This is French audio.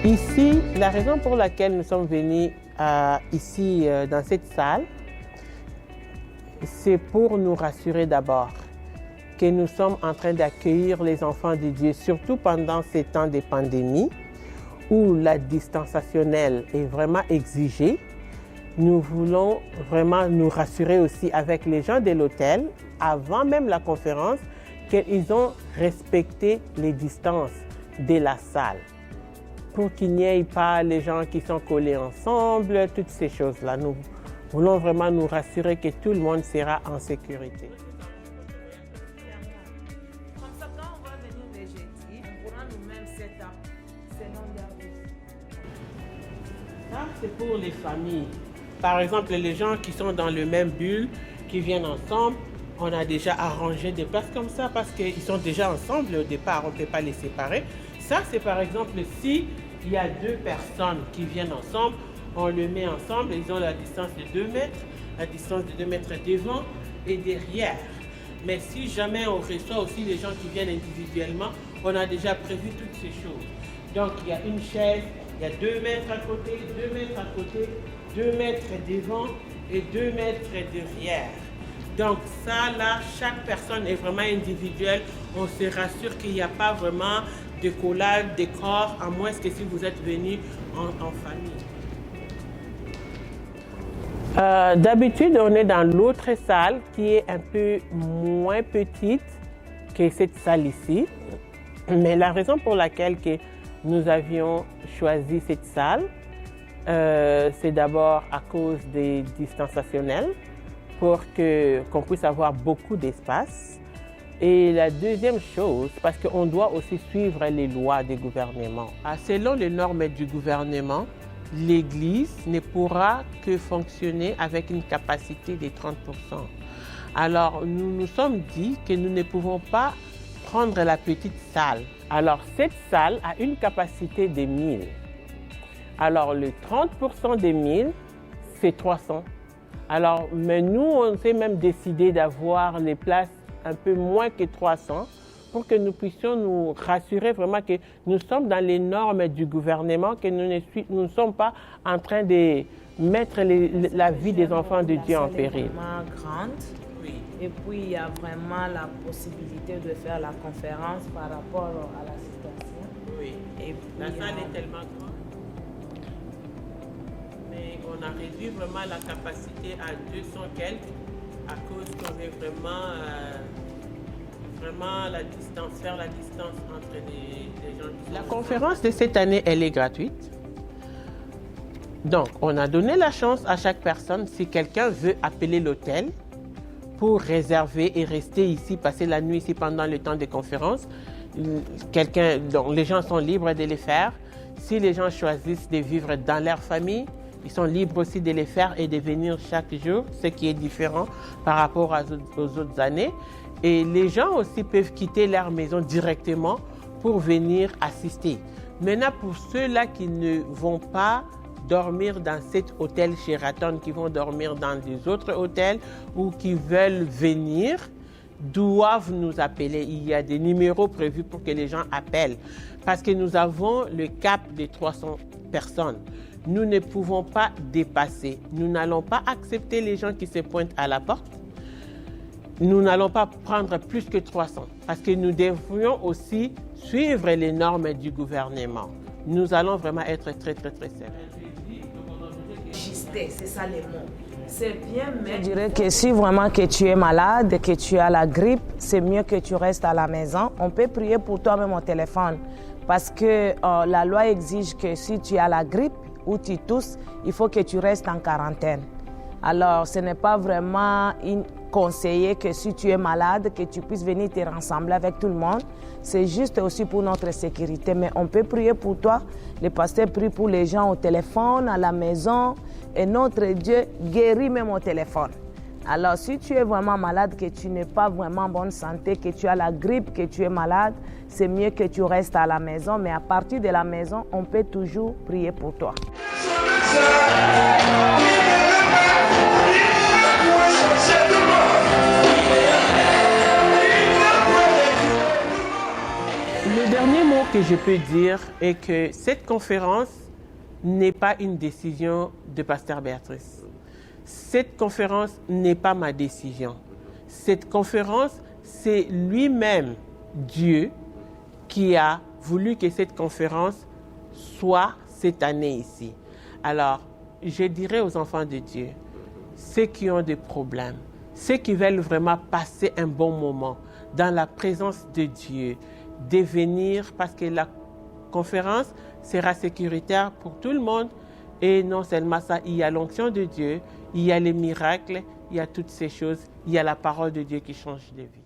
Ici, la raison pour laquelle nous sommes venus ici dans cette salle, c'est pour nous rassurer d'abord que nous sommes en train d'accueillir les enfants de Dieu, surtout pendant ces temps de pandémie où la distanciationnelle est vraiment exigée. Nous voulons vraiment nous rassurer aussi avec les gens de l'hôtel, avant même la conférence, qu'ils ont respecté les distances de la salle, pour qu'il n'y ait pas les gens qui sont collés ensemble, toutes ces choses-là. Nous voulons vraiment nous rassurer que tout le monde sera en sécurité. Comme ça, quand on va venir le jeudi, on pourra nous-mêmes set up selon leur besoin. Ça, c'est pour les familles. Par exemple, les gens qui sont dans le même bulle, qui viennent ensemble, on a déjà arrangé des places comme ça parce qu'ils sont déjà ensemble au départ, on ne peut pas les séparer. Ça, c'est par exemple si il y a deux personnes qui viennent ensemble, on le met ensemble, ils ont la distance de 2 mètres, la distance de 2 mètres devant et derrière. Mais si jamais on reçoit aussi les gens qui viennent individuellement, on a déjà prévu toutes ces choses. Donc il y a une chaise, il y a 2 mètres à côté, 2 mètres à côté, 2 mètres devant et 2 mètres derrière. Donc ça, là, chaque personne est vraiment individuelle. On se rassure qu'il n'y a pas vraiment de collage, de corps, à moins que si vous êtes venus en famille. D'habitude, on est dans l'autre salle qui est un peu moins petite que cette salle ici. Mais la raison pour laquelle que nous avions choisi cette salle, c'est d'abord à cause des distanciationnels, pour qu'on puisse avoir beaucoup d'espace. Et la deuxième chose, parce qu'on doit aussi suivre les lois du gouvernement. Selon les normes du gouvernement, l'Église ne pourra que fonctionner avec une capacité de 30%. Alors, nous nous sommes dit que nous ne pouvons pas prendre la petite salle. Alors, cette salle a une capacité de 1000. Alors, le 30% des 1000, c'est 300. Alors, mais nous, on s'est même décidé d'avoir les places un peu moins que 300 pour que nous puissions nous rassurer vraiment que nous sommes dans les normes du gouvernement, que nous ne sommes pas en train de mettre la vie des enfants de Dieu en péril. La salle est vraiment grande. Oui. Et puis, il y a vraiment la possibilité de faire la conférence par rapport à la situation. Oui. Et puis, La salle est tellement grande. Mais on a réduit vraiment la capacité à 200 quelques à cause qu'on est vraiment la distance, faire la distance entre les gens. La conférence de cette année, elle est gratuite. Donc, on a donné la chance à chaque personne, si quelqu'un veut appeler l'hôtel pour réserver et rester ici, passer la nuit ici pendant le temps de conférence, donc les gens sont libres de le faire. Si les gens choisissent de vivre dans leur famille, ils sont libres aussi de les faire et de venir chaque jour, ce qui est différent par rapport aux autres années. Et les gens aussi peuvent quitter leur maison directement pour venir assister. Maintenant, pour ceux-là qui ne vont pas dormir dans cet hôtel Sheraton, qui vont dormir dans des autres hôtels ou qui veulent venir, doivent nous appeler. Il y a des numéros prévus pour que les gens appellent. Parce que nous avons le cap de 300 personnes. Nous ne pouvons pas dépasser. Nous n'allons pas accepter les gens qui se pointent à la porte. Nous n'allons pas prendre plus que 300 parce que nous devrions aussi suivre les normes du gouvernement. Nous allons vraiment être très, très, très sérieux. C'est ça les mots. C'est bien, mais Je dirais que si vraiment que tu es malade, que tu as la grippe, c'est mieux que tu restes à la maison. On peut prier pour toi même au téléphone parce que la loi exige que si tu as la grippe ou tu tousses, il faut que tu restes en quarantaine. Alors, ce n'est pas vraiment conseillé que si tu es malade, que tu puisses venir te rassembler avec tout le monde. C'est juste aussi pour notre sécurité. Mais on peut prier pour toi. Le pasteur prie pour les gens au téléphone, à la maison. Et notre Dieu guérit même au téléphone. Alors, si tu es vraiment malade, que tu n'es pas vraiment en bonne santé, que tu as la grippe, que tu es malade, c'est mieux que tu restes à la maison. Mais à partir de la maison, on peut toujours prier pour toi. Le dernier mot que je peux dire est que cette conférence n'est pas une décision de Pasteur Béatrice. Cette conférence n'est pas ma décision. Cette conférence, c'est lui-même, Dieu, qui a voulu que cette conférence soit cette année ici. Alors, je dirais aux enfants de Dieu, ceux qui ont des problèmes, ceux qui veulent vraiment passer un bon moment dans la présence de Dieu, de venir parce que la conférence sera sécuritaire pour tout le monde. Et non seulement ça, il y a l'onction de Dieu, il y a les miracles, il y a toutes ces choses, il y a la parole de Dieu qui change de vie.